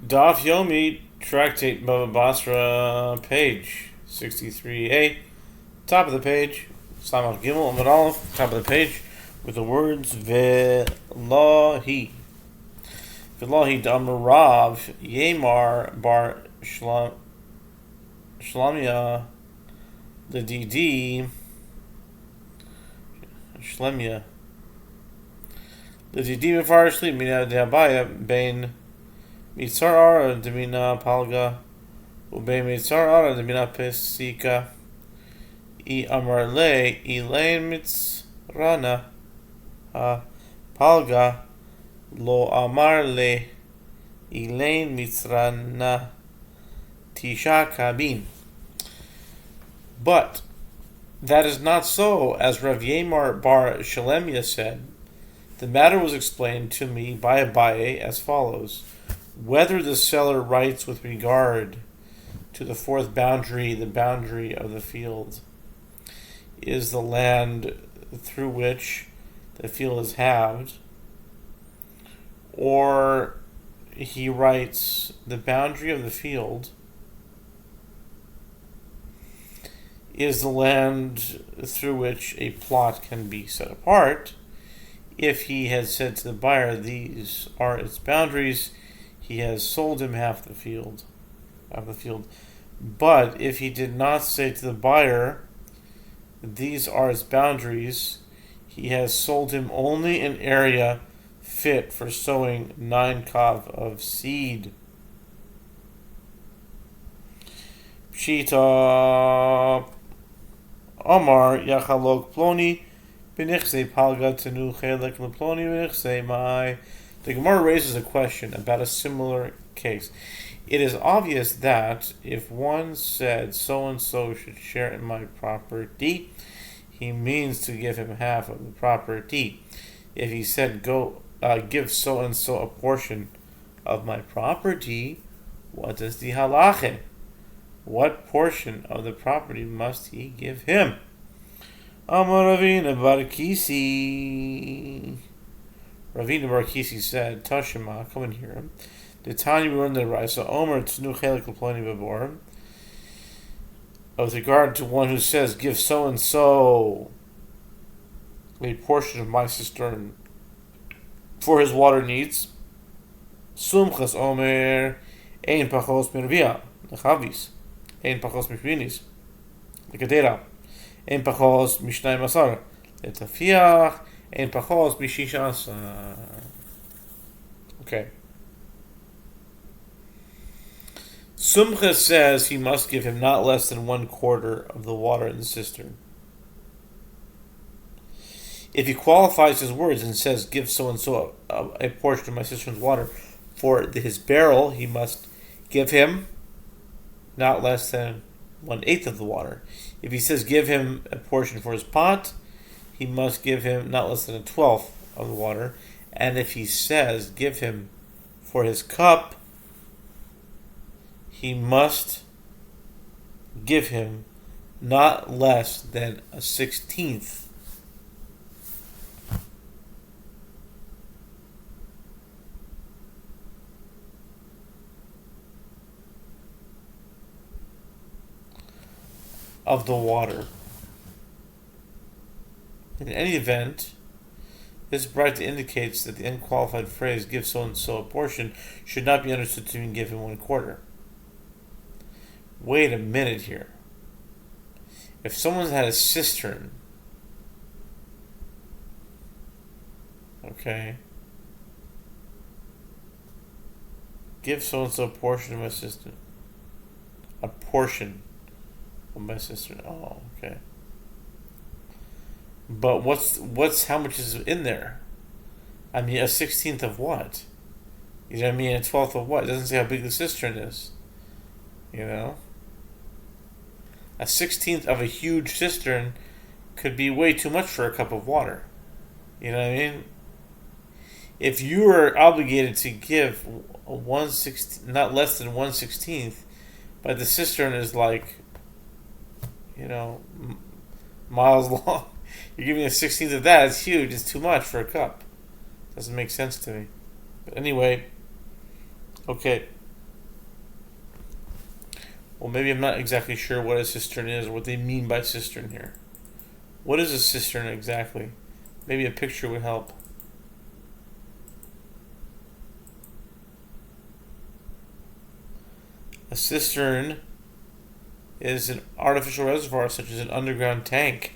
Daf Yomi, Tractate Bava Batra, page 63a, top of the page, Samach Gimel Amud Aleph, top of the page, with the words Ve'lahi. Ve'lahi Damarav Yemar Bar Shlamia Ledidi Shlemia Ledidi Mefarshli Mina Dehabaya Bain Mitzar Ara Demina Palga Ube Mitzar Ara Demina Pesika I Amar Le Elaine Mitzrana Ha Palga Lo Amar Le Elaine Mitzrana Tisha Kabin. But that is not so, as Rav Yemar bar Shalemia said. The matter was explained to me by Abaye as follows: whether the seller writes with regard to the fourth boundary, the boundary of the field, is the land through which the field is halved, or he writes the boundary of the field is the land through which a plot can be set apart. If he had said to the buyer, these are its boundaries, he has sold him half the field. But if he did not say to the buyer, these are its boundaries, he has sold him only an area fit for sowing 9 kav of seed. Pshita Omar Yachalok Ploni Benichse Palga Tenu Chelek Leploni Benichse Mai. The Gemara raises a question about a similar case. It is obvious that if one said so and so should share in my property, he means to give him half of the property. If he said give so and so a portion of my property, what is the halacha? What portion of the property must he give him? Amar Ravina bar Kisi. Ravina bar Kisi said, Tashima, come and hear him. The Tanya we learned the Raisa Omer Tnu Chelik Leploni Babor. With regard to one who says, give so and so a portion of my cistern for his water needs. Sumchas Omer Ein Pachos Mirvia Nechavis. Ein pachos mishvinis, lekadera. Ein pachos mishnay masar, letafiach. Ein pachos mishisha asar. Okay. Sumcha says he must give him not less than 1/4 of the water in the cistern. If he qualifies his words and says, give so and so a portion of my cistern's water for his barrel, he must give him not less than 1/8 of the water. If he says give him a portion for his pot, he must give him not less than 1/12 of the water. And if he says give him for his cup, he must give him not less than 1/16 of the water. In any event, this Batra indicates that the unqualified phrase give so and so a portion should not be understood to mean give him 1/4. Wait a minute here. If someone's had a cistern, okay, give so and so a portion of my cistern. A portion of my cistern. Oh, okay. But what's how much is in there? I mean, 1/16 of what? You know what I mean? 1/12 of what? It doesn't say how big the cistern is. You know? 1/16 of a huge cistern could be way too much for a cup of water. You know what I mean? If you were obligated to give not less than 1/16, but the cistern is like, miles long, you're giving 1/16 of that. It's huge. It's too much for a cup. Doesn't make sense to me. But anyway, okay. Well, maybe I'm not exactly sure what a cistern is or what they mean by cistern here. What is a cistern exactly? Maybe a picture would help. A cistern is an artificial reservoir, such as an underground tank.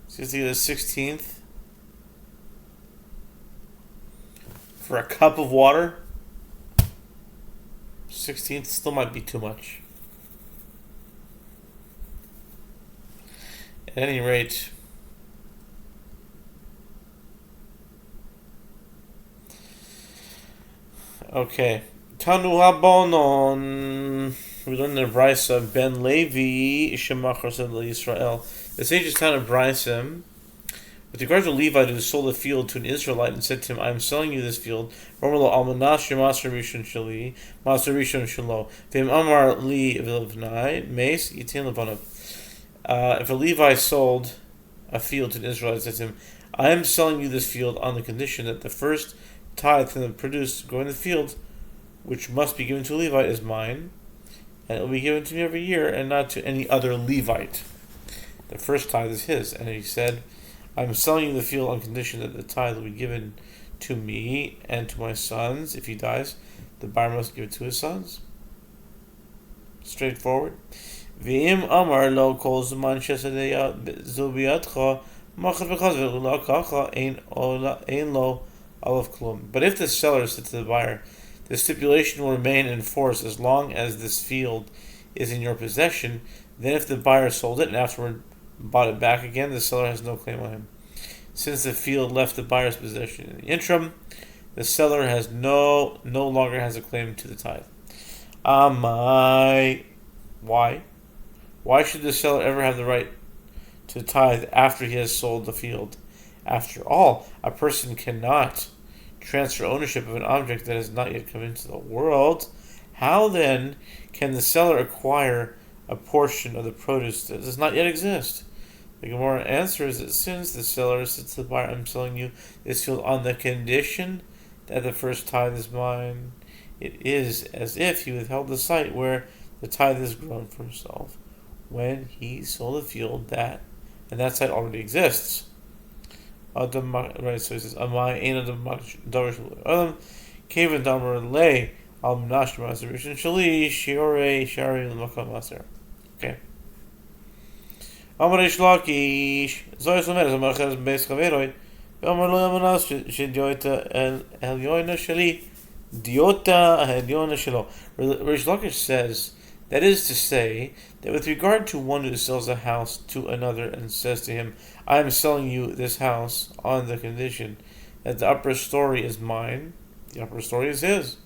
So you the 16th for a cup of water. 16th still might be too much. At any rate, okay. Tanu Habonon. We learned in the Brisa Ben Levi Shemachar said Israel. The sages taught in Brisa with regard to Levi who sold a field to an Israelite and said to him, I am selling you this field. Romalo Almanash Master Rishon Shali, Master Rishon Shalo. Vim Amar Li Vilvnai, Mace, Yitin Levanav. If a Levi sold a field to an Israelite and said to him, I am selling you this field on the condition that the first tithe from the produce going in the field, which must be given to a Levite, is mine, and it will be given to me every year, and not to any other Levite. The first tithe is his. And he said, I'm selling you the field on condition that the tithe will be given to me and to my sons. If he dies, the buyer must give it to his sons. Straightforward. V'im amar lo kol zman shesadeyah machar v'chaz v'lo kacha ein lo alav klum. But if the seller said to the buyer, the stipulation will remain in force as long as this field is in your possession, then if the buyer sold it and afterward bought it back again, the seller has no claim on him. Since the field left the buyer's possession in the interim, the seller has no longer has a claim to the tithe. Why? Why should the seller ever have the right to tithe after he has sold the field? After all, a person cannot transfer ownership of an object that has not yet come into the world. How then can the seller acquire a portion of the produce that does not yet exist? The Gemara answer is that since the seller says to the buyer, I'm selling you this field on the condition that the first tithe is mine, it is as if he withheld the site where the tithe is grown for himself when he sold the field that site already exists. Right, so he says, "Amai ein adam davar shel adam kaven davar lei al mnash maser rishon shali shiorei shari l'makam maser." Okay. Amar Reish Lakish zoy somer zomer ches beis chaveroi v'amar lo yamanas shediota el yoina shali diota el yoina shelo. Reish Lakish says, that is to say, that with regard to one who sells a house to another and says to him, I am selling you this house on the condition that the upper story is mine, the upper story is his.